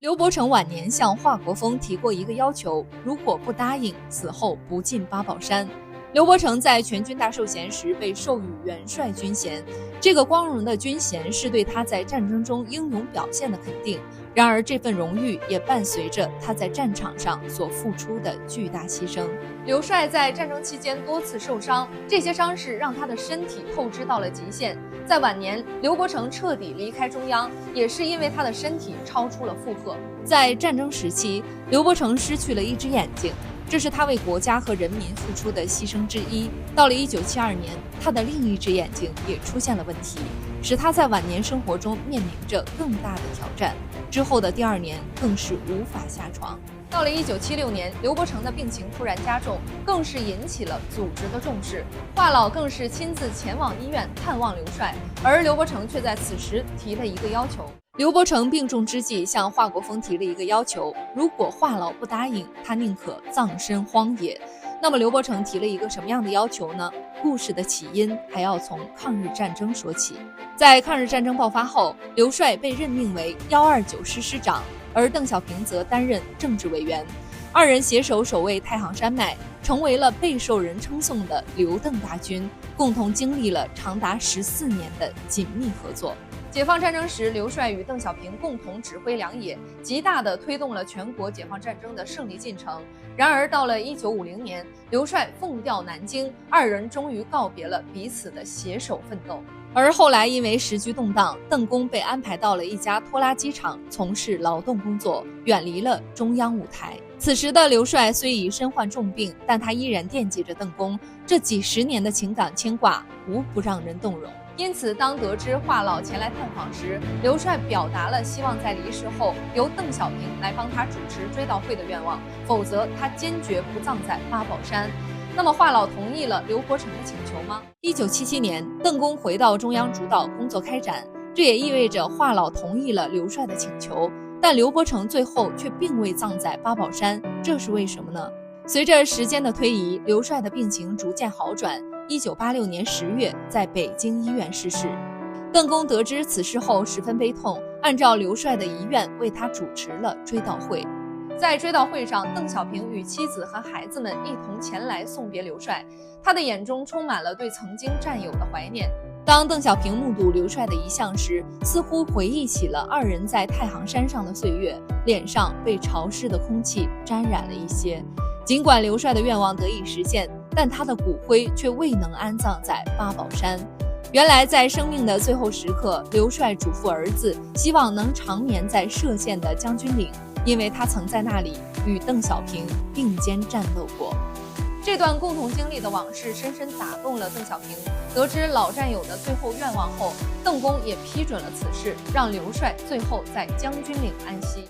刘伯承晚年向华国锋提过一个要求，如果不答应，死后不进八宝山。刘伯承在全军大授衔时被授予元帅军衔，这个光荣的军衔是对他在战争中英勇表现的肯定。然而，这份荣誉也伴随着他在战场上所付出的巨大牺牲。刘帅在战争期间多次受伤，这些伤势让他的身体透支到了极限。在晚年，刘伯承彻底离开中央，也是因为他的身体超出了负荷。在战争时期，刘伯承失去了一只眼睛，这是他为国家和人民付出的牺牲之一。到了1972年，他的另一只眼睛也出现了问题，使他在晚年生活中面临着更大的挑战。之后的第2年更是无法下床。到了1976年，刘伯承的病情突然加重，更是引起了组织的重视。华老更是亲自前往医院探望刘帅，而刘伯承却在此时提了一个要求。刘伯承病重之际向华国锋提了一个要求，如果华老不答应，他宁可葬身荒野。那么刘伯承提了一个什么样的要求呢？故事的起因还要从抗日战争说起。在抗日战争爆发后，刘帅被任命为129师师长，而邓小平则担任政治委员，二人携手守卫太行山脉，成为了备受人称颂的刘邓大军，共同经历了长达14年的紧密合作。解放战争时，刘帅与邓小平共同指挥两野，极大地推动了全国解放战争的胜利进程。然而到了1950年，刘帅奉调南京，二人终于告别了彼此的携手奋斗。而后来因为时局动荡，邓公被安排到了一家拖拉机厂从事劳动工作，远离了中央舞台。此时的刘帅虽已身患重病，但他依然惦记着邓公，这几十年的情感牵挂无不让人动容。因此，当得知华老前来探访时，刘帅表达了希望在离世后由邓小平来帮他主持追悼会的愿望，否则他坚决不葬在八宝山。那么华老同意了刘伯承的请求吗？1977年，邓公回到中央主导工作开展，这也意味着华老同意了刘帅的请求，但刘伯承最后却并未葬在八宝山，这是为什么呢？随着时间的推移，刘帅的病情逐渐好转，1986年10月在北京医院逝世。邓公得知此事后十分悲痛，按照刘帅的遗愿为他主持了追悼会。在追悼会上，邓小平与妻子和孩子们一同前来送别刘帅，他的眼中充满了对曾经战友的怀念。当邓小平目睹刘帅的遗像时，似乎回忆起了二人在太行山上的岁月，脸上被潮湿的空气沾染了一些。尽管刘帅的愿望得以实现，但他的骨灰却未能安葬在八宝山。原来在生命的最后时刻，刘帅嘱咐儿子希望能长眠在歙县的将军岭，因为他曾在那里与邓小平并肩战斗过。这段共同经历的往事深深打动了邓小平，得知老战友的最后愿望后，邓公也批准了此事，让刘帅最后在将军岭安息。